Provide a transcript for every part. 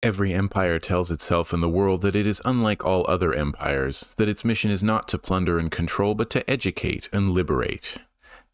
Every empire tells itself in the world that it is unlike all other empires, that its mission is not to plunder and control, but to educate and liberate.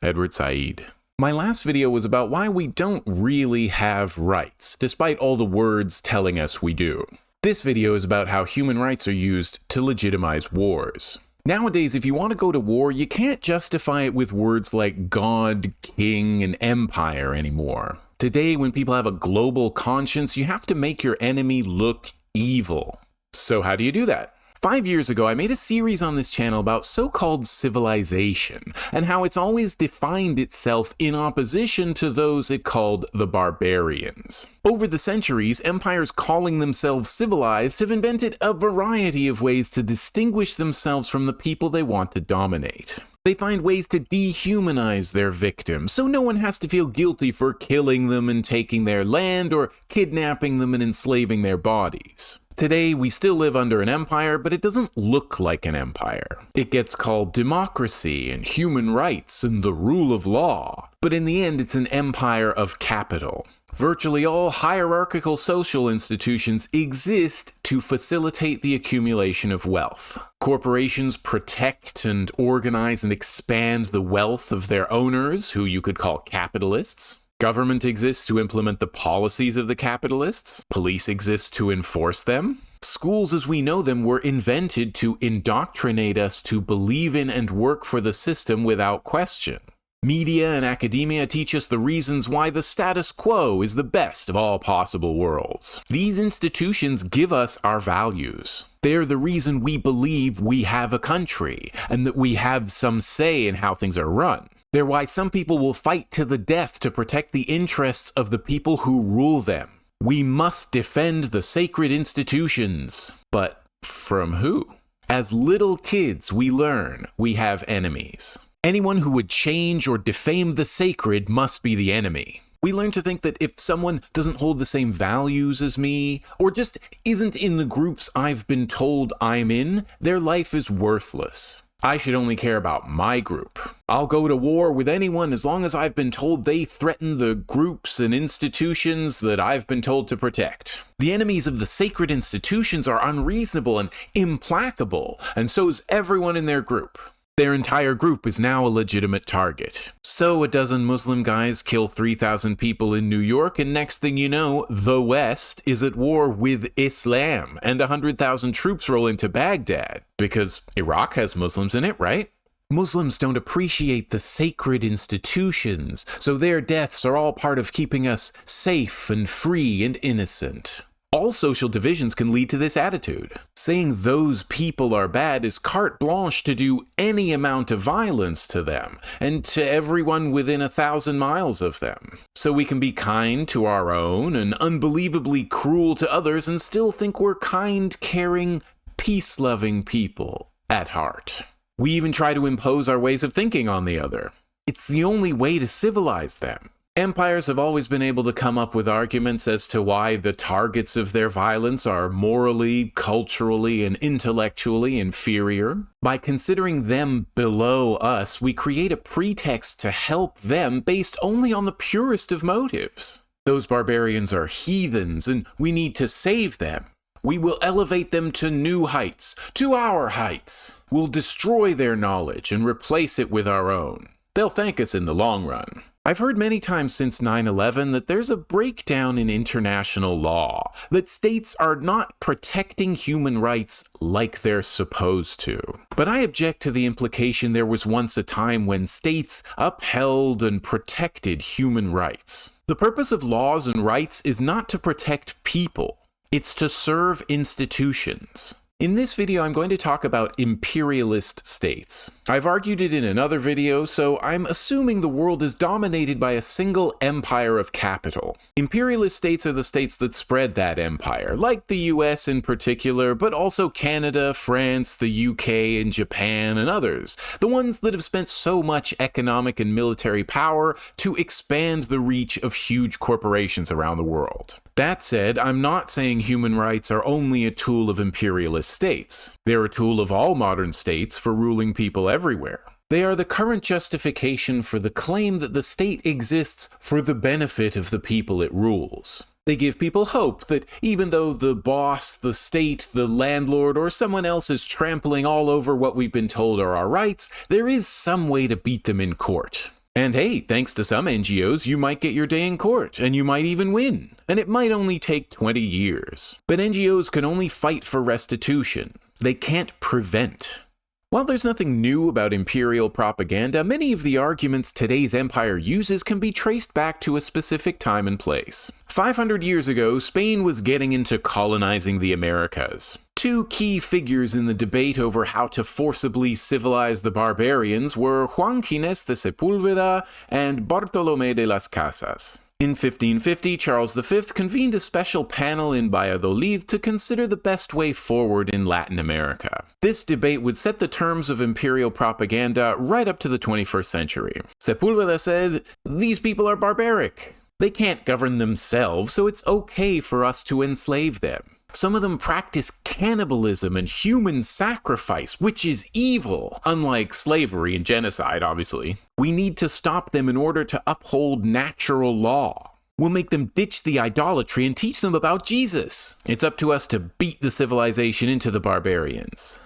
Edward Said. My last video was about why we don't really have rights, despite all the words telling us we do. This video is about how human rights are used to legitimize wars. Nowadays, if you want to go to war, you can't justify it with words like God, king, and empire anymore. Today, when people have a global conscience, you have to make your enemy look evil. So how do you do that? 5 years ago, I made a series on this channel about so-called civilization, and how it's always defined itself in opposition to those it called the barbarians. Over the centuries, empires calling themselves civilized have invented a variety of ways to distinguish themselves from the people they want to dominate. They find ways to dehumanize their victims, so no one has to feel guilty for killing them and taking their land, or kidnapping them and enslaving their bodies. Today, we still live under an empire, but it doesn't look like an empire. It gets called democracy and human rights and the rule of law, but in the end, it's an empire of capital. Virtually all hierarchical social institutions exist to facilitate the accumulation of wealth. Corporations protect and organize and expand the wealth of their owners, who you could call capitalists. Government exists to implement the policies of the capitalists. Police exist to enforce them. Schools as we know them were invented to indoctrinate us to believe in and work for the system without question. Media and academia teach us the reasons why the status quo is the best of all possible worlds. These institutions give us our values. They're the reason we believe we have a country, and that we have some say in how things are run. They're why some people will fight to the death to protect the interests of the people who rule them. We must defend the sacred institutions. But from who? As little kids, we learn we have enemies. Anyone who would change or defame the sacred must be the enemy. We learn to think that if someone doesn't hold the same values as me, or just isn't in the groups I've been told I'm in, their life is worthless. I should only care about my group. I'll go to war with anyone as long as I've been told they threaten the groups and institutions that I've been told to protect. The enemies of the sacred institutions are unreasonable and implacable, and so is everyone in their group. Their entire group is now a legitimate target. So a dozen Muslim guys kill 3,000 people in New York, and next thing you know, the West is at war with Islam, and 100,000 troops roll into Baghdad. Because Iraq has Muslims in it, right? Muslims don't appreciate the sacred institutions, so their deaths are all part of keeping us safe and free and innocent. All social divisions can lead to this attitude. Saying those people are bad is carte blanche to do any amount of violence to them, and to everyone within 1,000 miles of them. So we can be kind to our own and unbelievably cruel to others and still think we're kind, caring, peace-loving people at heart. We even try to impose our ways of thinking on the other. It's the only way to civilize them. Empires have always been able to come up with arguments as to why the targets of their violence are morally, culturally, and intellectually inferior. By considering them below us, we create a pretext to help them based only on the purest of motives. Those barbarians are heathens, and we need to save them. We will elevate them to new heights, to our heights. We'll destroy their knowledge and replace it with our own. They'll thank us in the long run. I've heard many times since 9/11 that there's a breakdown in international law, that states are not protecting human rights like they're supposed to. But I object to the implication there was once a time when states upheld and protected human rights. The purpose of laws and rights is not to protect people, it's to serve institutions. In this video, I'm going to talk about imperialist states. I've argued it in another video, so I'm assuming the world is dominated by a single empire of capital. Imperialist states are the states that spread that empire, like the US in particular, but also Canada, France, the UK, and Japan, and others. The ones that have spent so much economic and military power to expand the reach of huge corporations around the world. That said, I'm not saying human rights are only a tool of imperialist states. They're a tool of all modern states for ruling people everywhere. They are the current justification for the claim that the state exists for the benefit of the people it rules. They give people hope that even though the boss, the state, the landlord, or someone else is trampling all over what we've been told are our rights, there is some way to beat them in court. And hey, thanks to some NGOs, you might get your day in court, and you might even win. And it might only take 20 years. But NGOs can only fight for restitution. They can't prevent. While there's nothing new about imperial propaganda, many of the arguments today's empire uses can be traced back to a specific time and place. 500 years ago, Spain was getting into colonizing the Americas. Two key figures in the debate over how to forcibly civilize the barbarians were Juan Ginés de Sepúlveda and Bartolomé de las Casas. In 1550, Charles V convened a special panel in Valladolid to consider the best way forward in Latin America. This debate would set the terms of imperial propaganda right up to the 21st century. Sepúlveda said, "These people are barbaric. They can't govern themselves, so it's okay for us to enslave them. Some of them practice cannibalism and human sacrifice, which is evil, unlike slavery and genocide, obviously. We need to stop them in order to uphold natural law. We'll make them ditch the idolatry and teach them about Jesus. It's up to us to beat the civilization into the barbarians."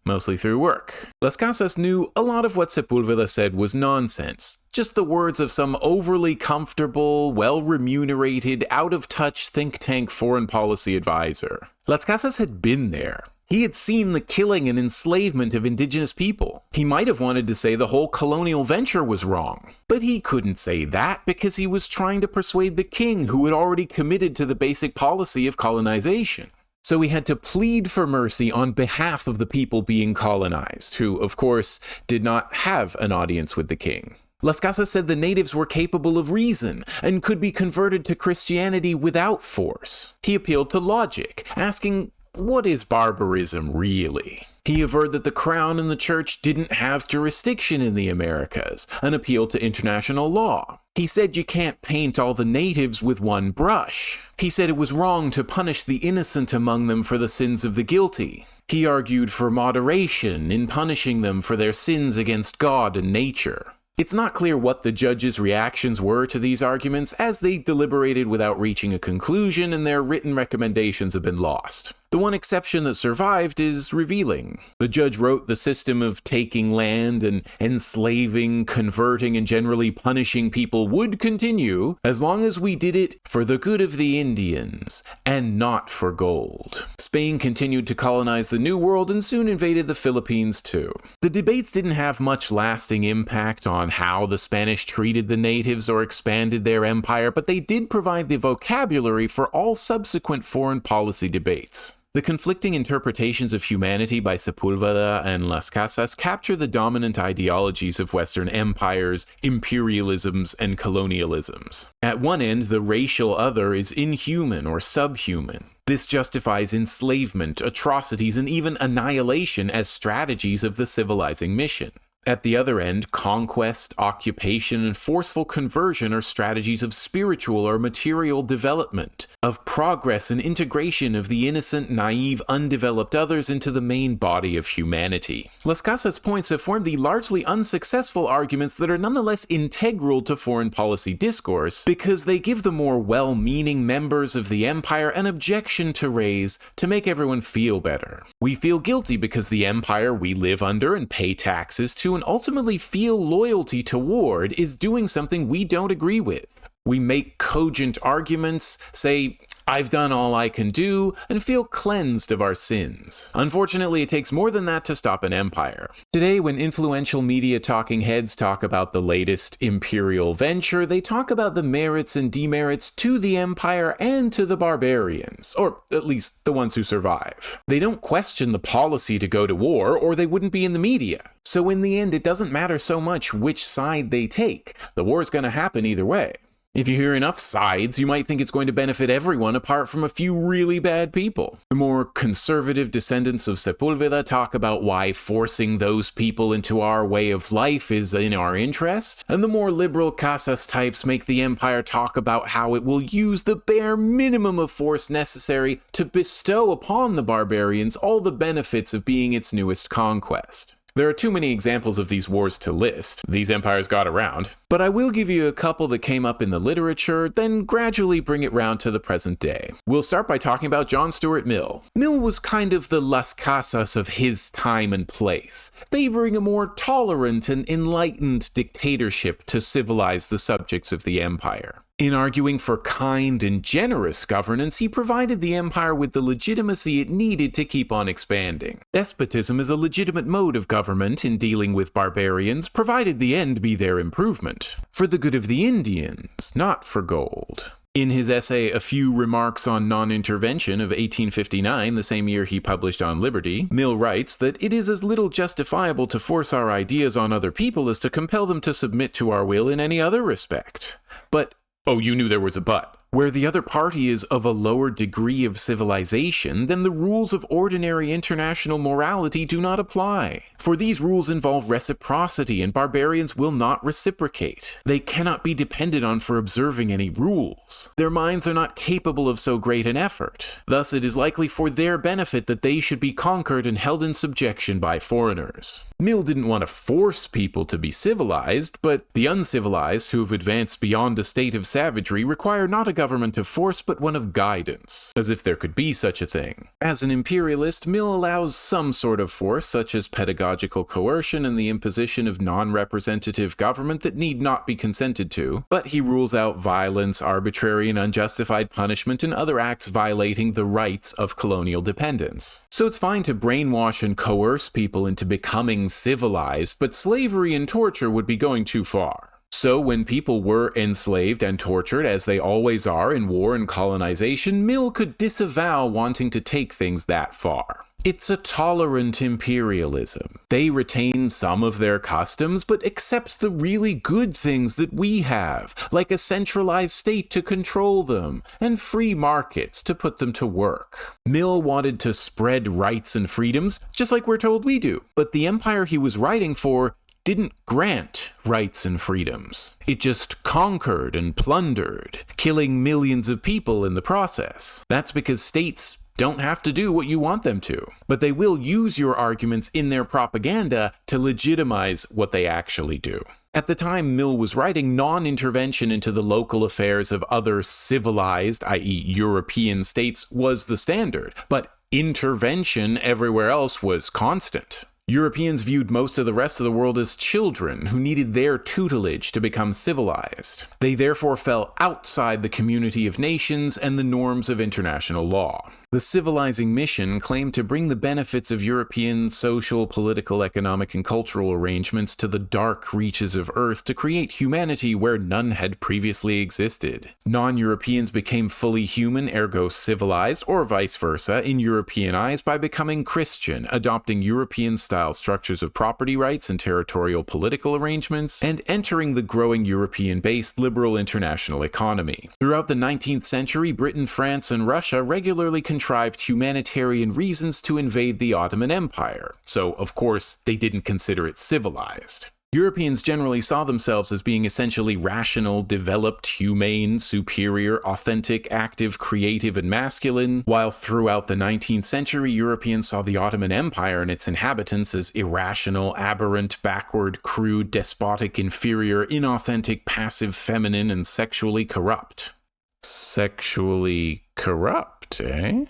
Mostly through work. Las Casas knew a lot of what Sepúlveda said was nonsense. Just the words of some overly comfortable, well-remunerated, out-of-touch think tank foreign policy advisor. Las Casas had been there. He had seen the killing and enslavement of indigenous people. He might have wanted to say the whole colonial venture was wrong. But he couldn't say that because he was trying to persuade the king, who had already committed to the basic policy of colonization. So he had to plead for mercy on behalf of the people being colonized, who, of course, did not have an audience with the king. Las Casas said the natives were capable of reason and could be converted to Christianity without force. He appealed to logic, asking, what is barbarism really? He averred that the crown and the church didn't have jurisdiction in the Americas, an appeal to international law. He said you can't paint all the natives with one brush. He said it was wrong to punish the innocent among them for the sins of the guilty. He argued for moderation in punishing them for their sins against God and nature. It's not clear what the judge's reactions were to these arguments, as they deliberated without reaching a conclusion and their written recommendations have been lost. The one exception that survived is revealing. The judge wrote the system of taking land and enslaving, converting, and generally punishing people would continue as long as we did it for the good of the Indians and not for gold. Spain continued to colonize the New World and soon invaded the Philippines too. The debates didn't have much lasting impact on how the Spanish treated the natives or expanded their empire, but they did provide the vocabulary for all subsequent foreign policy debates. The conflicting interpretations of humanity by Sepúlveda and Las Casas capture the dominant ideologies of Western empires, imperialisms, and colonialisms. At one end, the racial other is inhuman or subhuman. This justifies enslavement, atrocities, and even annihilation as strategies of the civilizing mission. At the other end, conquest, occupation, and forceful conversion are strategies of spiritual or material development, of progress and integration of the innocent, naive, undeveloped others into the main body of humanity. Las Casas' points have formed the largely unsuccessful arguments that are nonetheless integral to foreign policy discourse because they give the more well-meaning members of the empire an objection to raise to make everyone feel better. We feel guilty because the empire we live under and pay taxes to and ultimately feel loyalty toward is doing something we don't agree with. We make cogent arguments, say, I've done all I can do, and feel cleansed of our sins. Unfortunately, it takes more than that to stop an empire. Today, when influential media talking heads talk about the latest imperial venture, they talk about the merits and demerits to the empire and to the barbarians, or at least the ones who survive. They don't question the policy to go to war, or they wouldn't be in the media. So in the end, it doesn't matter so much which side they take. The war's gonna happen either way. If you hear enough sides, you might think it's going to benefit everyone apart from a few really bad people. The more conservative descendants of Sepúlveda talk about why forcing those people into our way of life is in our interest, and the more liberal Casas types make the empire talk about how it will use the bare minimum of force necessary to bestow upon the barbarians all the benefits of being its newest conquest. There are too many examples of these wars to list. These empires got around. But I will give you a couple that came up in the literature, then gradually bring it round to the present day. We'll start by talking about John Stuart Mill. Mill was kind of the Las Casas of his time and place, favoring a more tolerant and enlightened dictatorship to civilize the subjects of the empire. In arguing for kind and generous governance, he provided the empire with the legitimacy it needed to keep on expanding. Despotism is a legitimate mode of government in dealing with barbarians, provided the end be their improvement. For the good of the Indians, not for gold. In his essay A Few Remarks on Non-Intervention of 1859, the same year he published On Liberty, Mill writes that it is as little justifiable to force our ideas on other people as to compel them to submit to our will in any other respect. But oh, you knew there was a but. Where the other party is of a lower degree of civilization, then the rules of ordinary international morality do not apply. For these rules involve reciprocity, and barbarians will not reciprocate. They cannot be depended on for observing any rules. Their minds are not capable of so great an effort. Thus it is likely for their benefit that they should be conquered and held in subjection by foreigners. Mill didn't want to force people to be civilized, but the uncivilized who have advanced beyond a state of savagery require not a government of force but one of guidance, as if there could be such a thing. As an imperialist, Mill allows some sort of force, such as pedagogical coercion and the imposition of non-representative government that need not be consented to, but he rules out violence, arbitrary and unjustified punishment, and other acts violating the rights of colonial dependence. So it's fine to brainwash and coerce people into becoming civilized, but slavery and torture would be going too far. So when people were enslaved and tortured, as they always are in war and colonization, Mill could disavow wanting to take things that far. It's a tolerant imperialism. They retain some of their customs, but accept the really good things that we have, like a centralized state to control them, and free markets to put them to work. Mill wanted to spread rights and freedoms, just like we're told we do, but the empire he was writing for didn't grant rights and freedoms. It just conquered and plundered, killing millions of people in the process. That's because states don't have to do what you want them to, but they will use your arguments in their propaganda to legitimize what they actually do. At the time Mill was writing, non-intervention into the local affairs of other civilized, i.e. European states, was the standard, but intervention everywhere else was constant. Europeans viewed most of the rest of the world as children who needed their tutelage to become civilized. They therefore fell outside the community of nations and the norms of international law. The Civilizing Mission claimed to bring the benefits of European social, political, economic, and cultural arrangements to the dark reaches of Earth to create humanity where none had previously existed. Non-Europeans became fully human, ergo civilized, or vice versa, in European eyes by becoming Christian, adopting European-style structures of property rights and territorial political arrangements, and entering the growing European-based liberal international economy. Throughout the 19th century, Britain, France, and Russia regularly contrived humanitarian reasons to invade the Ottoman Empire, so of course they didn't consider it civilized. Europeans generally saw themselves as being essentially rational, developed, humane, superior, authentic, active, creative, and masculine, while throughout the 19th century, Europeans saw the Ottoman Empire and its inhabitants as irrational, aberrant, backward, crude, despotic, inferior, inauthentic, passive, feminine, and sexually corrupt. Sexually corrupt, eh?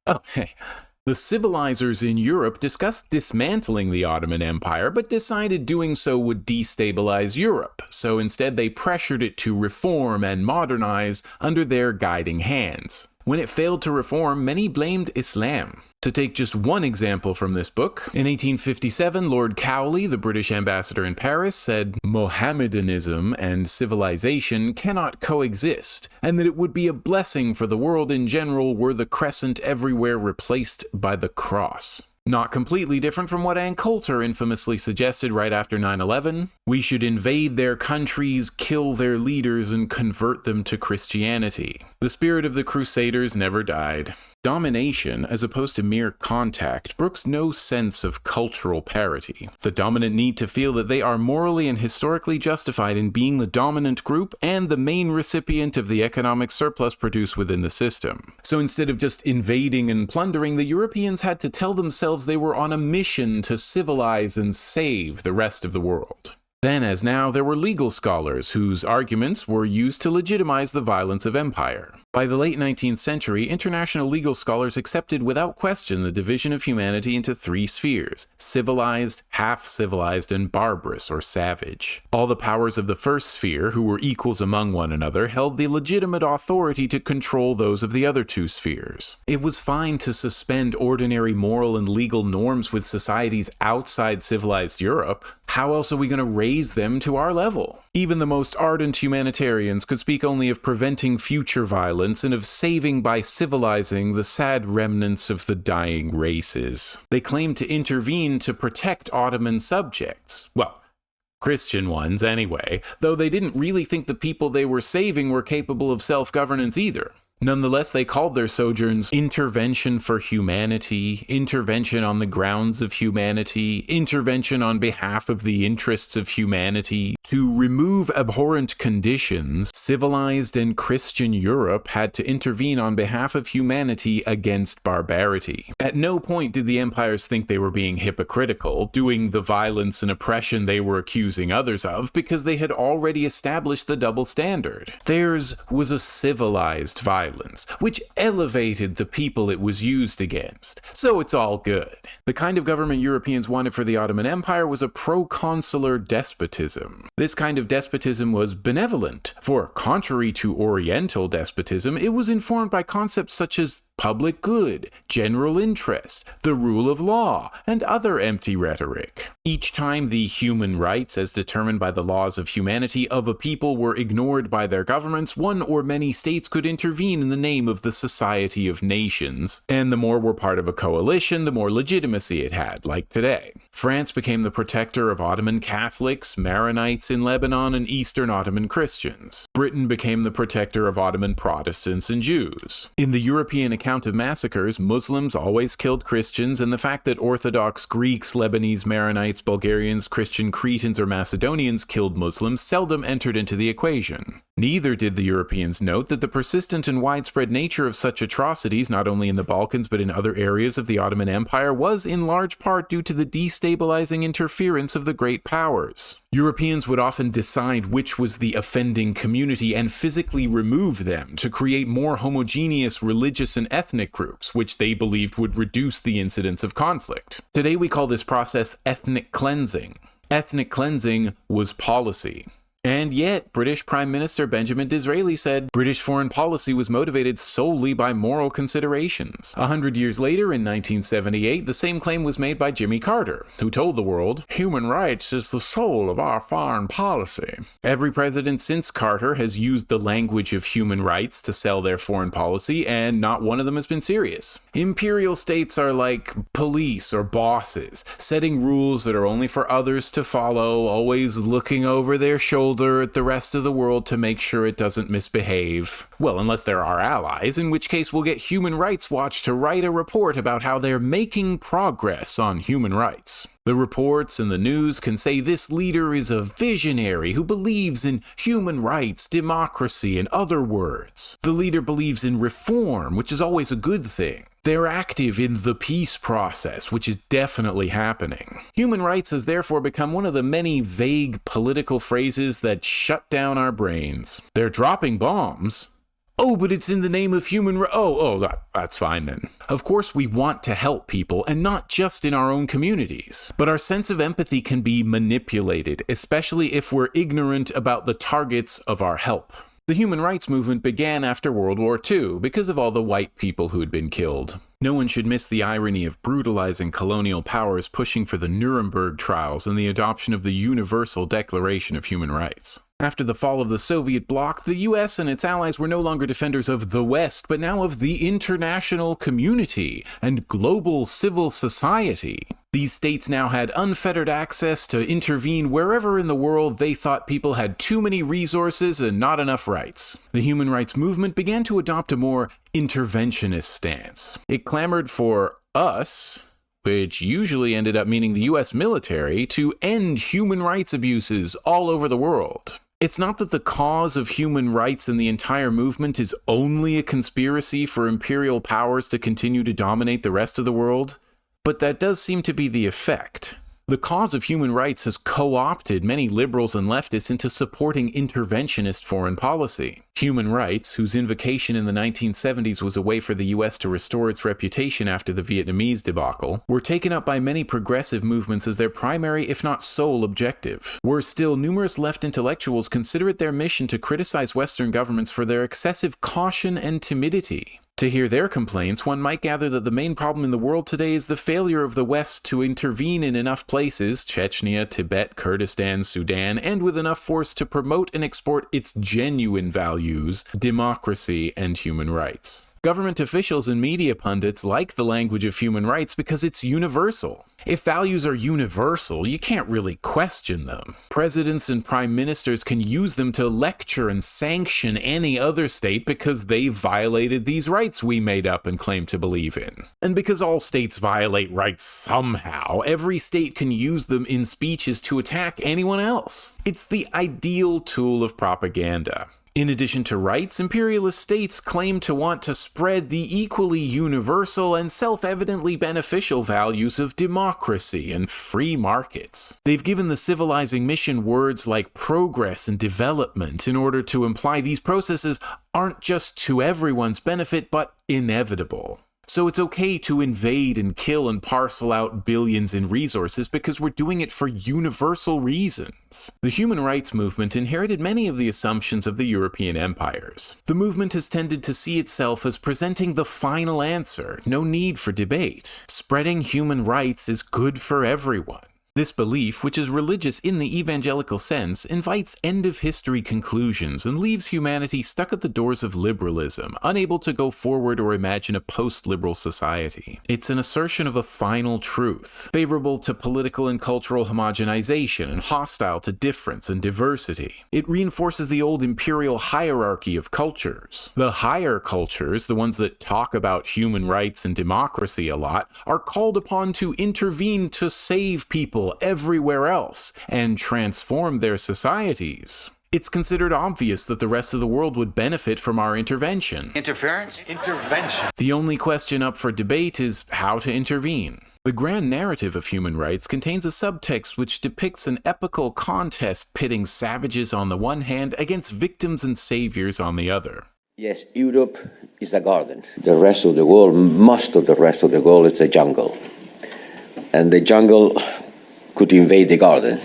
Oh, hey. The civilizers in Europe discussed dismantling the Ottoman Empire, but decided doing so would destabilize Europe, so instead they pressured it to reform and modernize under their guiding hands. When it failed to reform, many blamed Islam. To take just one example from this book, in 1857, Lord Cowley, the British ambassador in Paris, said Mohammedanism and civilization cannot coexist, and that it would be a blessing for the world in general were the crescent everywhere replaced by the cross. Not completely different from what Ann Coulter infamously suggested right after 9/11. We should invade their countries, kill their leaders, and convert them to Christianity. The spirit of the Crusaders never died. domination, as opposed to mere contact, brooks no sense of cultural parity. The dominant need to feel that they are morally and historically justified in being the dominant group and the main recipient of the economic surplus produced within the system. So instead of just invading and plundering, the Europeans had to tell themselves they were on a mission to civilize and save the rest of the world. Then, as now, there were legal scholars whose arguments were used to legitimize the violence of empire. By the late 19th century, international legal scholars accepted without question the division of humanity into three spheres: civilized, half-civilized, and barbarous or savage. All the powers of the first sphere, who were equals among one another, held the legitimate authority to control those of the other two spheres. It was fine to suspend ordinary moral and legal norms with societies outside civilized Europe. How else are we going to raise them to our level? Even the most ardent humanitarians could speak only of preventing future violence and of saving by civilizing the sad remnants of the dying races. They claimed to intervene to protect Ottoman subjects. Well, Christian ones anyway, though they didn't really think the people they were saving were capable of self-governance either. Nonetheless, they called their sojourns intervention for humanity, intervention on the grounds of humanity, intervention on behalf of the interests of humanity. To remove abhorrent conditions, civilized and Christian Europe had to intervene on behalf of humanity against barbarity. At no point did the empires think they were being hypocritical, doing the violence and oppression they were accusing others of, because they had already established the double standard. Theirs was a civilized violence, which elevated the people it was used against. So it's all good. The kind of government Europeans wanted for the Ottoman Empire was a proconsular despotism. This kind of despotism was benevolent, for contrary to Oriental despotism, it was informed by concepts such as public good, general interest, the rule of law, and other empty rhetoric. Each time the human rights, as determined by the laws of humanity of a people, were ignored by their governments, one or many states could intervene in the name of the Society of Nations, and the more were part of a coalition, the more legitimacy it had, like today. France became the protector of Ottoman Catholics, Maronites in Lebanon, and Eastern Ottoman Christians. Britain became the protector of Ottoman Protestants and Jews. In the European account of massacres, Muslims always killed Christians, and the fact that Orthodox Greeks, Lebanese, Maronites, Bulgarians, Christian Cretans, or Macedonians killed Muslims seldom entered into the equation. Neither did the Europeans note that the persistent and widespread nature of such atrocities, not only in the Balkans but in other areas of the Ottoman Empire, was in large part due to the destabilizing interference of the great powers. Europeans would often decide which was the offending community and physically remove them to create more homogeneous religious and ethnic groups, which they believed would reduce the incidence of conflict. Today we call this process ethnic cleansing. Ethnic cleansing was policy. And yet, British Prime Minister Benjamin Disraeli said British foreign policy was motivated solely by moral considerations. 100 years later, in 1978, the same claim was made by Jimmy Carter, who told the world, "Human rights is the soul of our foreign policy." Every president since Carter has used the language of human rights to sell their foreign policy, and not one of them has been serious. Imperial states are like police or bosses, setting rules that are only for others to follow, always looking over their shoulder at the rest of the world to make sure it doesn't misbehave. Well, unless they're our allies, in which case we'll get Human Rights Watch to write a report about how they're making progress on human rights. The reports and the news can say this leader is a visionary who believes in human rights, democracy, and other words. The leader believes in reform, which is always a good thing. They're active in the peace process, which is definitely happening. Human rights has therefore become one of the many vague political phrases that shut down our brains. They're dropping bombs. Oh, but it's in the name of human rights. That's fine then. Of course, we want to help people, and not just in our own communities. But our sense of empathy can be manipulated, especially if we're ignorant about the targets of our help. The human rights movement began after World War II because of all the white people who had been killed. No one should miss the irony of brutalizing colonial powers pushing for the Nuremberg trials and the adoption of the Universal Declaration of Human Rights. After the fall of the Soviet bloc, the US and its allies were no longer defenders of the West, but now of the international community and global civil society. These states now had unfettered access to intervene wherever in the world they thought people had too many resources and not enough rights. The human rights movement began to adopt a more interventionist stance. It clamored for us, which usually ended up meaning the US military, to end human rights abuses all over the world. It's not that the cause of human rights in the entire movement is only a conspiracy for imperial powers to continue to dominate the rest of the world, but that does seem to be the effect. The cause of human rights has co-opted many liberals and leftists into supporting interventionist foreign policy. Human rights, whose invocation in the 1970s was a way for the US to restore its reputation after the Vietnamese debacle, were taken up by many progressive movements as their primary, if not sole, objective. Worse still, numerous left intellectuals consider it their mission to criticize Western governments for their excessive caution and timidity. To hear their complaints, one might gather that the main problem in the world today is the failure of the West to intervene in enough places, Chechnya, Tibet, Kurdistan, Sudan, and with enough force to promote and export its genuine values, democracy and human rights. Government officials and media pundits like the language of human rights because it's universal. If values are universal, you can't really question them. Presidents and prime ministers can use them to lecture and sanction any other state because they violated these rights we made up and claim to believe in. And because all states violate rights somehow, every state can use them in speeches to attack anyone else. It's the ideal tool of propaganda. In addition to rights, imperialist states claim to want to spread the equally universal and self-evidently beneficial values of democracy and free markets. They've given the Civilizing Mission words like progress and development in order to imply these processes aren't just to everyone's benefit, but inevitable. So it's okay to invade and kill and parcel out billions in resources because we're doing it for universal reasons. The human rights movement inherited many of the assumptions of the European empires. The movement has tended to see itself as presenting the final answer, no need for debate. Spreading human rights is good for everyone. This belief, which is religious in the evangelical sense, invites end-of-history conclusions and leaves humanity stuck at the doors of liberalism, unable to go forward or imagine a post-liberal society. It's an assertion of a final truth, favorable to political and cultural homogenization and hostile to difference and diversity. It reinforces the old imperial hierarchy of cultures. The higher cultures, the ones that talk about human rights and democracy a lot, are called upon to intervene to save people everywhere else and transform their societies. It's considered obvious that the rest of the world would benefit from our intervention. Interference? Intervention. The only question up for debate is how to intervene. The grand narrative of human rights contains a subtext which depicts an epical contest pitting savages on the one hand against victims and saviors on the other. Yes, Europe is a garden. The rest of the world, most of the rest of the world is a jungle. And the jungle could invade the garden.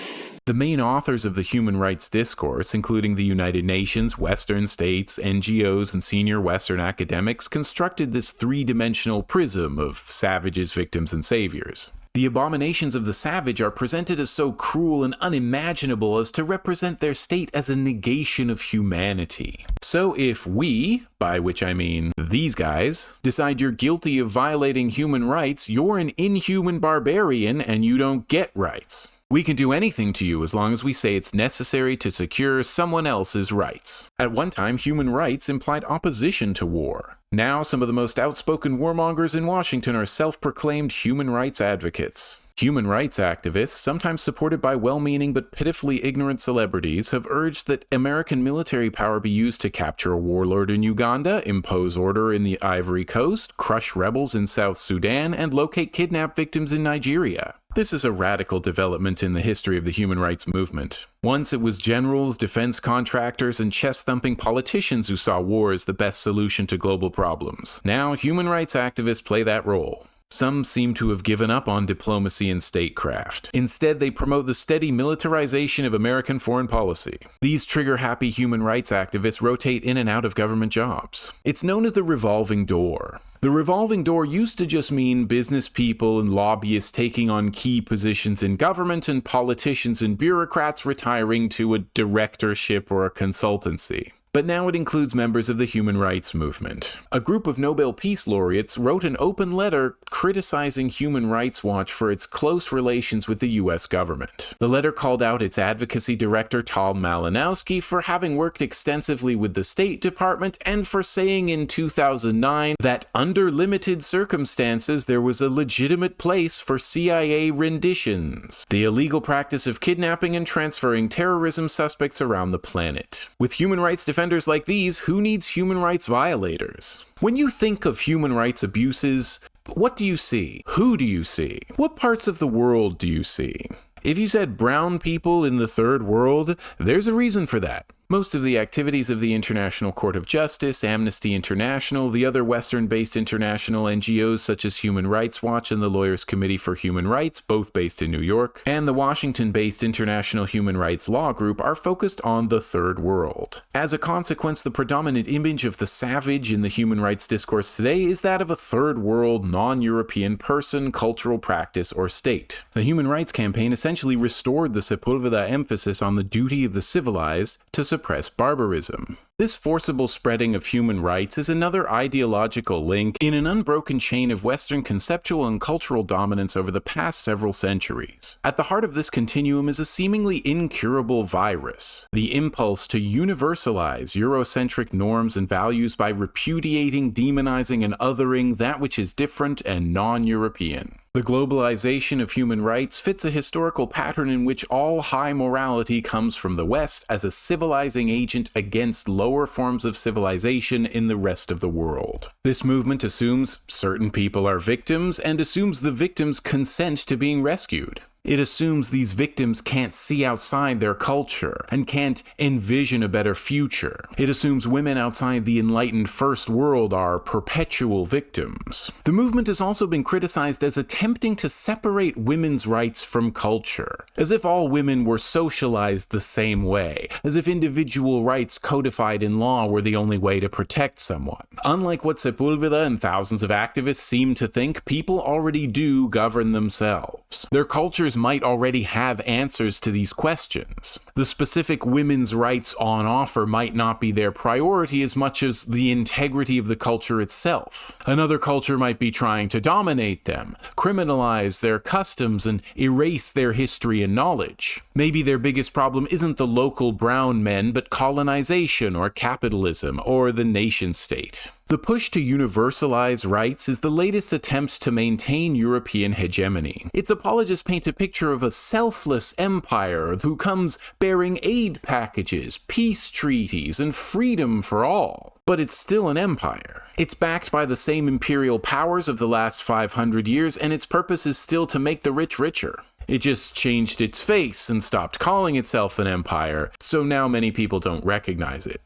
The main authors of the human rights discourse, including the United Nations, Western states, NGOs, and senior Western academics, constructed this three-dimensional prism of savages, victims, and saviors. The abominations of the savage are presented as so cruel and unimaginable as to represent their state as a negation of humanity. So if we, by which I mean these guys, decide you're guilty of violating human rights, you're an inhuman barbarian and you don't get rights. We can do anything to you as long as we say it's necessary to secure someone else's rights. At one time, human rights implied opposition to war. Now, some of the most outspoken warmongers in Washington are self-proclaimed human rights advocates. Human rights activists, sometimes supported by well-meaning but pitifully ignorant celebrities, have urged that American military power be used to capture a warlord in Uganda, impose order in the Ivory Coast, crush rebels in South Sudan, and locate kidnapped victims in Nigeria. This is a radical development in the history of the human rights movement. Once it was generals, defense contractors, and chest-thumping politicians who saw war as the best solution to global problems. Now, human rights activists play that role. Some seem to have given up on diplomacy and statecraft. Instead, they promote the steady militarization of American foreign policy. These trigger-happy human rights activists rotate in and out of government jobs. It's known as the revolving door. The revolving door used to just mean business people and lobbyists taking on key positions in government and politicians and bureaucrats retiring to a directorship or a consultancy. but now it includes members of the human rights movement. A group of Nobel Peace Laureates wrote an open letter criticizing Human Rights Watch for its close relations with the US government. The letter called out its advocacy director Tal Malinowski for having worked extensively with the State Department and for saying in 2009 that under limited circumstances there was a legitimate place for CIA renditions, the illegal practice of kidnapping and transferring terrorism suspects around the planet. With human rights defenders like these, who needs human rights violators? When you think of human rights abuses, what do you see? Who do you see? What parts of the world do you see? If you said brown people in the third world, there's a reason for that. Most of the activities of the International Court of Justice, Amnesty International, the other Western-based international NGOs such as Human Rights Watch and the Lawyers Committee for Human Rights, both based in New York, and the Washington-based International Human Rights Law Group are focused on the Third World. As a consequence, the predominant image of the savage in the human rights discourse today is that of a Third World, non-European person, cultural practice, or state. The Human Rights Campaign essentially restored the Sepúlveda emphasis on the duty of the civilized to suppress barbarism. This forcible spreading of human rights is another ideological link in an unbroken chain of Western conceptual and cultural dominance over the past several centuries. At the heart of this continuum is a seemingly incurable virus, the impulse to universalize Eurocentric norms and values by repudiating, demonizing, and othering that which is different and non-European. The globalization of human rights fits a historical pattern in which all high morality comes from the West as a civilizing agent against lower forms of civilization in the rest of the world. This movement assumes certain people are victims and assumes the victims consent to being rescued. It assumes these victims can't see outside their culture and can't envision a better future. It assumes women outside the enlightened first world are perpetual victims. The movement has also been criticized as attempting to separate women's rights from culture, as if all women were socialized the same way, as if individual rights codified in law were the only way to protect someone. Unlike what Sepúlveda and thousands of activists seem to think, people already do govern themselves. Their cultures might already have answers to these questions. The specific women's rights on offer might not be their priority as much as the integrity of the culture itself. Another culture might be trying to dominate them, criminalize their customs, and erase their history and knowledge. Maybe their biggest problem isn't the local brown men, but colonization or capitalism or the nation state. The push to universalize rights is the latest attempt to maintain European hegemony. Its apologists paint a picture of a selfless empire who comes bearing aid packages, peace treaties, and freedom for all. But it's still an empire. It's backed by the same imperial powers of the last 500 years, and its purpose is still to make the rich richer. It just changed its face and stopped calling itself an empire, so now many people don't recognize it.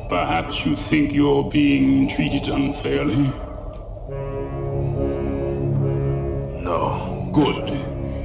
Perhaps you think you're being treated unfairly? No. Good.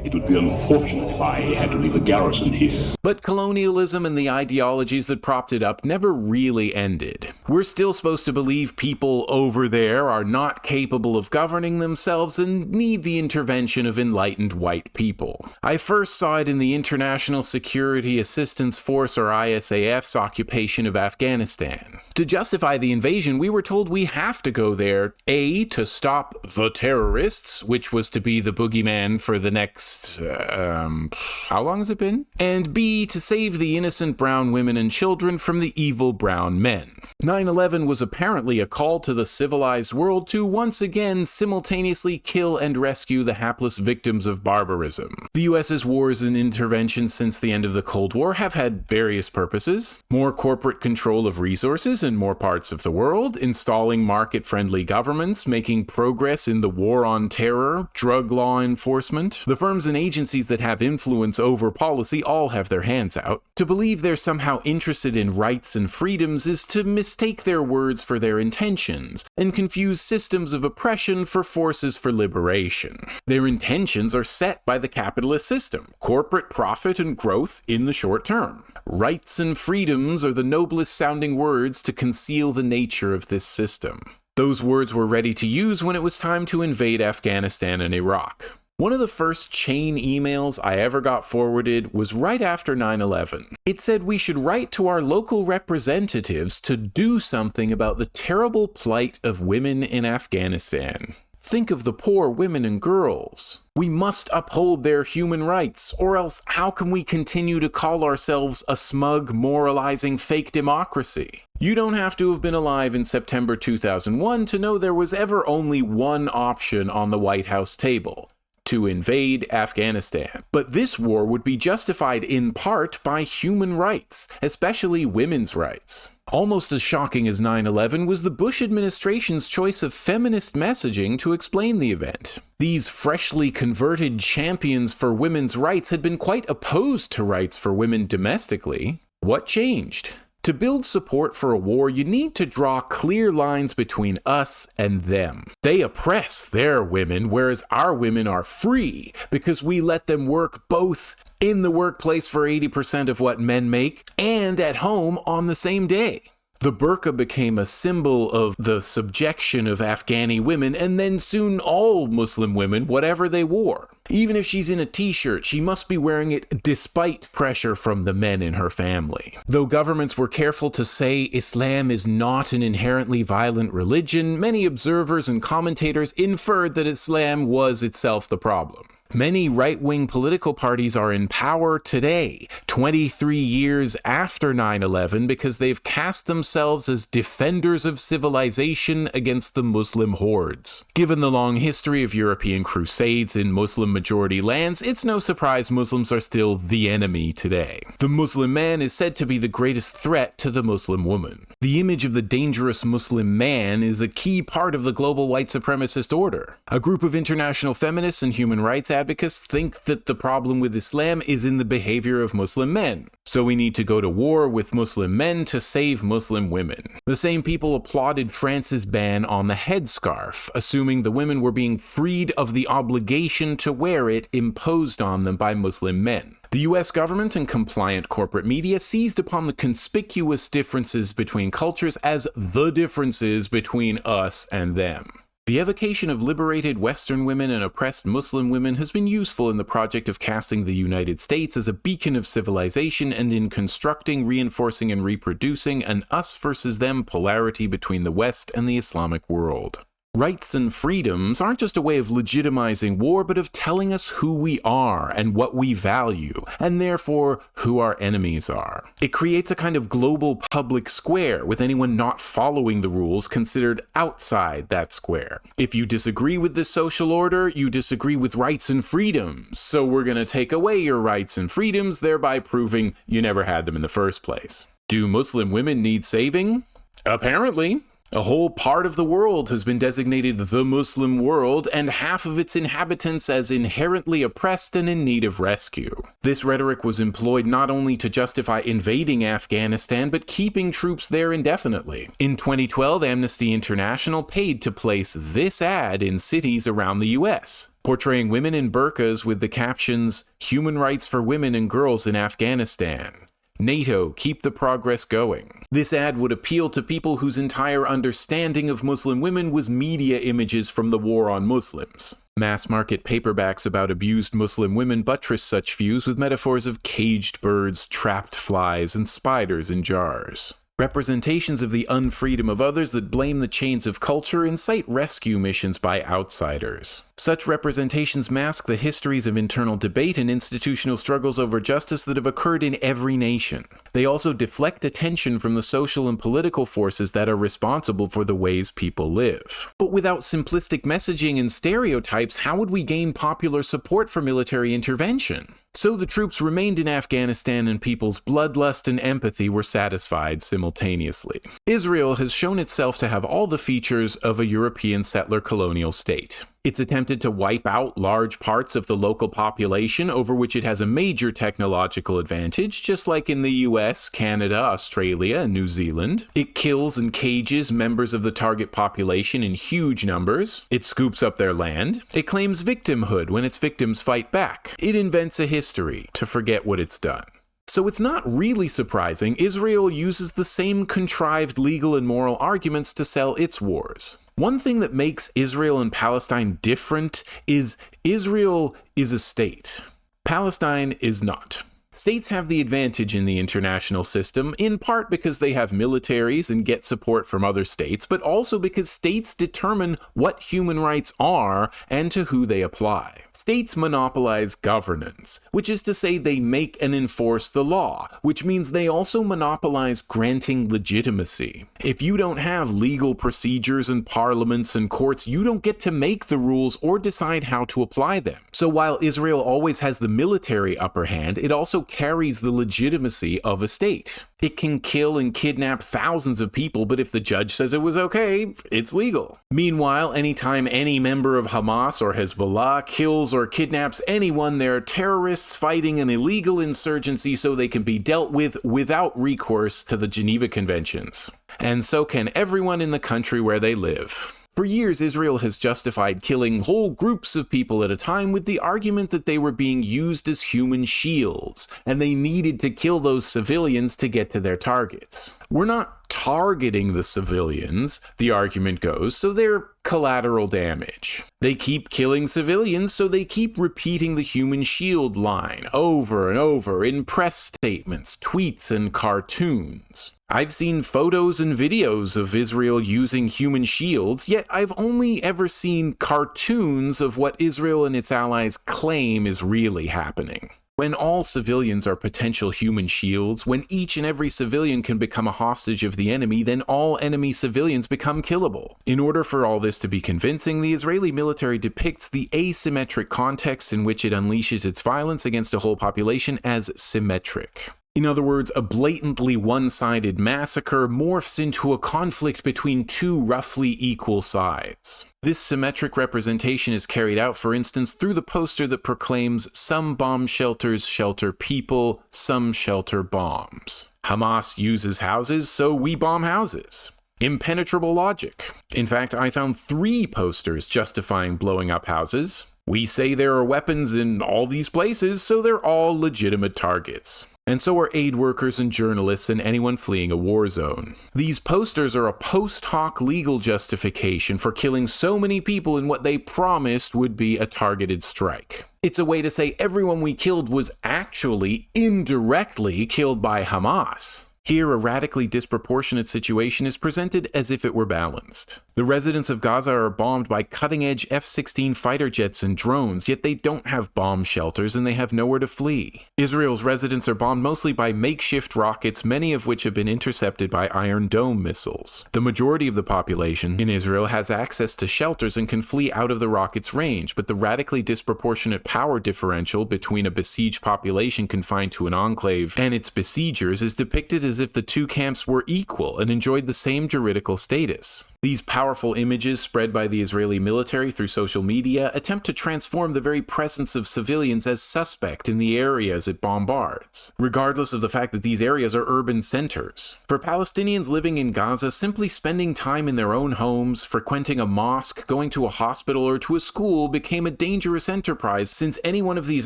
It would be unfortunate if I had to leave a garrison here. But colonialism and the ideologies that propped it up never really ended. We're still supposed to believe people over there are not capable of governing themselves and need the intervention of enlightened white people. I first saw it in the International Security Assistance Force, or ISAF's, occupation of Afghanistan. To justify the invasion, we were told we have to go there, A, to stop the terrorists, which was to be the boogeyman for the next how long has it been? And B, to save the innocent brown women and children from the evil brown men. 9/11 was apparently a call to the civilized world to once again simultaneously kill and rescue the hapless victims of barbarism. The US's wars and interventions since the end of the Cold War have had various purposes: more corporate control of resources in more parts of the world, installing market-friendly governments, making progress in the war on terror, drug law enforcement. The firms and agencies that have influence over policy all have their hands out. To believe they're somehow interested in rights and freedoms is to mistake their words for their intentions, and confuse systems of oppression for forces for liberation. Their intentions are set by the capitalist system, corporate profit and growth in the short term. Rights and freedoms are the noblest sounding words to conceal the nature of this system. Those words were ready to use when it was time to invade Afghanistan and Iraq. One of the first chain emails I ever got forwarded was right after 9/11. It said we should write to our local representatives to do something about the terrible plight of women in Afghanistan. Think of the poor women and girls. We must uphold their human rights, or else how can we continue to call ourselves a smug, moralizing fake democracy? You don't have to have been alive in September 2001 to know there was ever only one option on the White House table: to invade Afghanistan. But this war would be justified in part by human rights, especially women's rights. Almost as shocking as 9/11 was the Bush administration's choice of feminist messaging to explain the event. These freshly converted champions for women's rights had been quite opposed to rights for women domestically. What changed? To build support for a war, you need to draw clear lines between us and them. They oppress their women, whereas our women are free because we let them work both in the workplace for 80% of what men make and at home on the same day. The burqa became a symbol of the subjection of Afghani women, and then soon all Muslim women, whatever they wore. Even if she's in a t-shirt, she must be wearing it despite pressure from the men in her family. Though governments were careful to say Islam is not an inherently violent religion, many observers and commentators inferred that Islam was itself the problem. Many right-wing political parties are in power today, 23 years after 9/11, because they've cast themselves as defenders of civilization against the Muslim hordes. Given the long history of European crusades in Muslim-majority lands, it's no surprise Muslims are still the enemy today. The Muslim man is said to be the greatest threat to the Muslim woman. The image of the dangerous Muslim man is a key part of the global white supremacist order. A group of international feminists and human rights advocates think that the problem with Islam is in the behavior of Muslim men. So we need to go to war with Muslim men to save Muslim women. The same people applauded France's ban on the headscarf, assuming the women were being freed of the obligation to wear it imposed on them by Muslim men. The US government and compliant corporate media seized upon the conspicuous differences between cultures as the differences between us and them. The evocation of liberated Western women and oppressed Muslim women has been useful in the project of casting the United States as a beacon of civilization and in constructing, reinforcing, and reproducing an us versus them polarity between the West and the Islamic world. Rights and freedoms aren't just a way of legitimizing war, but of telling us who we are and what we value, and therefore who our enemies are. It creates a kind of global public square, with anyone not following the rules considered outside that square. If you disagree with this social order, you disagree with rights and freedoms, so we're going to take away your rights and freedoms, thereby proving you never had them in the first place. Do Muslim women need saving? Apparently. A whole part of the world has been designated the Muslim world, and half of its inhabitants as inherently oppressed and in need of rescue. This rhetoric was employed not only to justify invading Afghanistan, but keeping troops there indefinitely. In 2012, Amnesty International paid to place this ad in cities around the US, portraying women in burqas with the captions, "Human rights for women and girls in Afghanistan. NATO, keep the progress going." This ad would appeal to people whose entire understanding of Muslim women was media images from the war on Muslims. Mass-market paperbacks about abused Muslim women buttress such views with metaphors of caged birds, trapped flies, and spiders in jars. Representations of the unfreedom of others that blame the chains of culture incite rescue missions by outsiders. Such representations mask the histories of internal debate and institutional struggles over justice that have occurred in every nation. They also deflect attention from the social and political forces that are responsible for the ways people live. But without simplistic messaging and stereotypes, how would we gain popular support for military intervention? So the troops remained in Afghanistan and people's bloodlust and empathy were satisfied simultaneously. Israel has shown itself to have all the features of a European settler colonial state. It's attempted to wipe out large parts of the local population over which it has a major technological advantage, just like in the US, Canada, Australia, and New Zealand. It kills and cages members of the target population in huge numbers. It scoops up their land. It claims victimhood when its victims fight back. It invents a history to forget what it's done. So it's not really surprising Israel uses the same contrived legal and moral arguments to sell its wars. One thing that makes Israel and Palestine different is Israel is a state. Palestine is not. States have the advantage in the international system, in part because they have militaries and get support from other states, but also because states determine what human rights are and to who they apply. States monopolize governance, which is to say they make and enforce the law, which means they also monopolize granting legitimacy. If you don't have legal procedures and parliaments and courts, you don't get to make the rules or decide how to apply them. So while Israel always has the military upper hand, it also carries the legitimacy of a state. It can kill and kidnap thousands of people, but if the judge says it was okay, it's legal. Meanwhile, anytime any member of Hamas or Hezbollah kills or kidnaps anyone, they're terrorists fighting an illegal insurgency so they can be dealt with without recourse to the Geneva Conventions. And so can everyone in the country where they live. For years, Israel has justified killing whole groups of people at a time with the argument that they were being used as human shields, and they needed to kill those civilians to get to their targets. We're not targeting the civilians, the argument goes, so they're collateral damage. They keep killing civilians, so they keep repeating the human shield line over and over in press statements, tweets, and cartoons. I've seen photos and videos of Israel using human shields, yet I've only ever seen cartoons of what Israel and its allies claim is really happening. When all civilians are potential human shields, when each and every civilian can become a hostage of the enemy, then all enemy civilians become killable. In order for all this to be convincing, the Israeli military depicts the asymmetric context in which it unleashes its violence against a whole population as symmetric. In other words, a blatantly one-sided massacre morphs into a conflict between two roughly equal sides. This symmetric representation is carried out, for instance, through the poster that proclaims some bomb shelters shelter people, some shelter bombs. Hamas uses houses, so we bomb houses. Impenetrable logic. In fact, I found 3 posters justifying blowing up houses. We say there are weapons in all these places, so they're all legitimate targets. And so are aid workers and journalists and anyone fleeing a war zone. These posters are a post hoc legal justification for killing so many people in what they promised would be a targeted strike. It's a way to say everyone we killed was actually indirectly killed by Hamas. Here, a radically disproportionate situation is presented as if it were balanced. The residents of Gaza are bombed by cutting-edge F-16 fighter jets and drones, yet they don't have bomb shelters and they have nowhere to flee. Israel's residents are bombed mostly by makeshift rockets, many of which have been intercepted by Iron Dome missiles. The majority of the population in Israel has access to shelters and can flee out of the rocket's range, but the radically disproportionate power differential between a besieged population confined to an enclave and its besiegers is depicted as if the two camps were equal and enjoyed the same juridical status. These powerful images spread by the Israeli military through social media attempt to transform the very presence of civilians as suspect in the areas it bombards, regardless of the fact that these areas are urban centers. For Palestinians living in Gaza, simply spending time in their own homes, frequenting a mosque, going to a hospital, or to a school became a dangerous enterprise since any one of these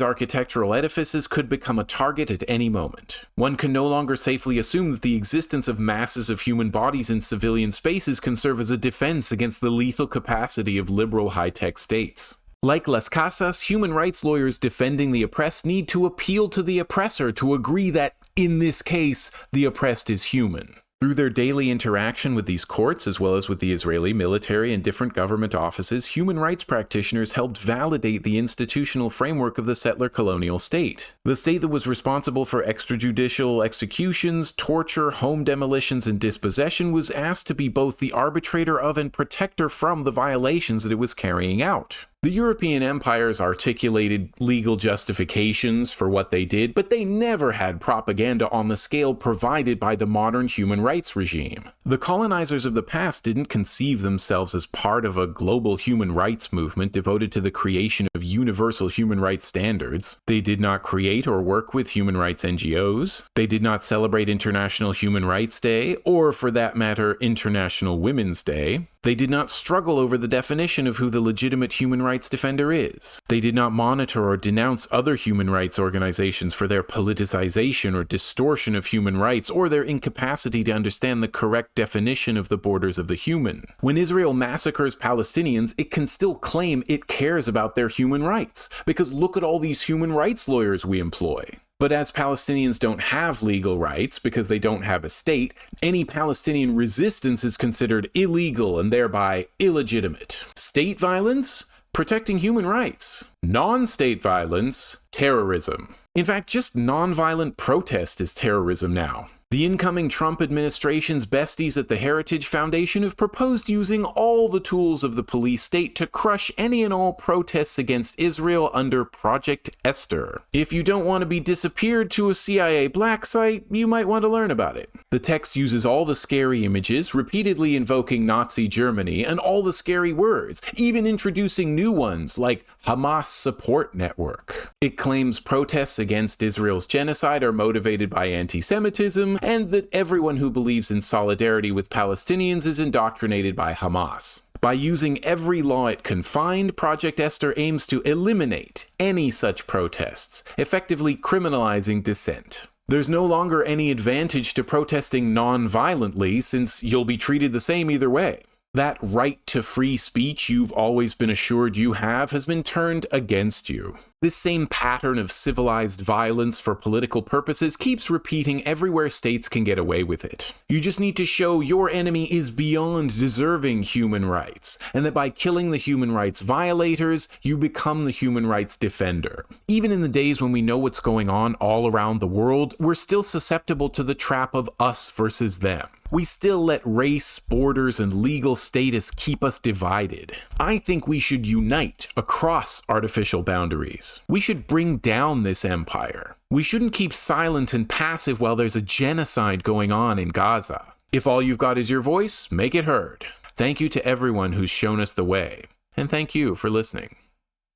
architectural edifices could become a target at any moment. One can no longer safely assume that the existence of masses of human bodies in civilian spaces can serve as a defense against the lethal capacity of liberal high-tech states. Like Las Casas, human rights lawyers defending the oppressed need to appeal to the oppressor to agree that, in this case, the oppressed is human. Through their daily interaction with these courts, as well as with the Israeli military and different government offices, human rights practitioners helped validate the institutional framework of the settler colonial state. The state that was responsible for extrajudicial executions, torture, home demolitions, and dispossession was asked to be both the arbitrator of and protector from the violations that it was carrying out. The European empires articulated legal justifications for what they did, but they never had propaganda on the scale provided by the modern human rights regime. The colonizers of the past didn't conceive themselves as part of a global human rights movement devoted to the creation of universal human rights standards. They did not create or work with human rights NGOs. They did not celebrate International Human Rights Day, or for that matter, International Women's Day. They did not struggle over the definition of who the legitimate human rights defender is. They did not monitor or denounce other human rights organizations for their politicization or distortion of human rights, or their incapacity to understand the correct definition of the borders of the human. When Israel massacres Palestinians, it can still claim it cares about their human rights, because look at all these human rights lawyers we employ. But as Palestinians don't have legal rights because they don't have a state, any Palestinian resistance is considered illegal and thereby illegitimate. State violence? Protecting human rights. Non-state violence? Terrorism. In fact, just non-violent protest is terrorism now. The incoming Trump administration's besties at the Heritage Foundation have proposed using all the tools of the police state to crush any and all protests against Israel under Project Esther. If you don't want to be disappeared to a CIA black site, you might want to learn about it. The text uses all the scary images, repeatedly invoking Nazi Germany, and all the scary words, even introducing new ones like Hamas Support Network. It claims protests against Israel's genocide are motivated by anti-Semitism, and that everyone who believes in solidarity with Palestinians is indoctrinated by Hamas. By using every law it can find, Project Esther aims to eliminate any such protests, effectively criminalizing dissent. There's no longer any advantage to protesting non-violently, since you'll be treated the same either way. That right to free speech you've always been assured you have has been turned against you. This same pattern of civilized violence for political purposes keeps repeating everywhere states can get away with it. You just need to show your enemy is beyond deserving human rights, and that by killing the human rights violators, you become the human rights defender. Even in the days when we know what's going on all around the world, we're still susceptible to the trap of us versus them. We still let race, borders, and legal status keep us divided. I think we should unite across artificial boundaries. We should bring down this empire. We shouldn't keep silent and passive while there's a genocide going on in Gaza. If all you've got is your voice, make it heard. Thank you to everyone who's shown us the way. And thank you for listening.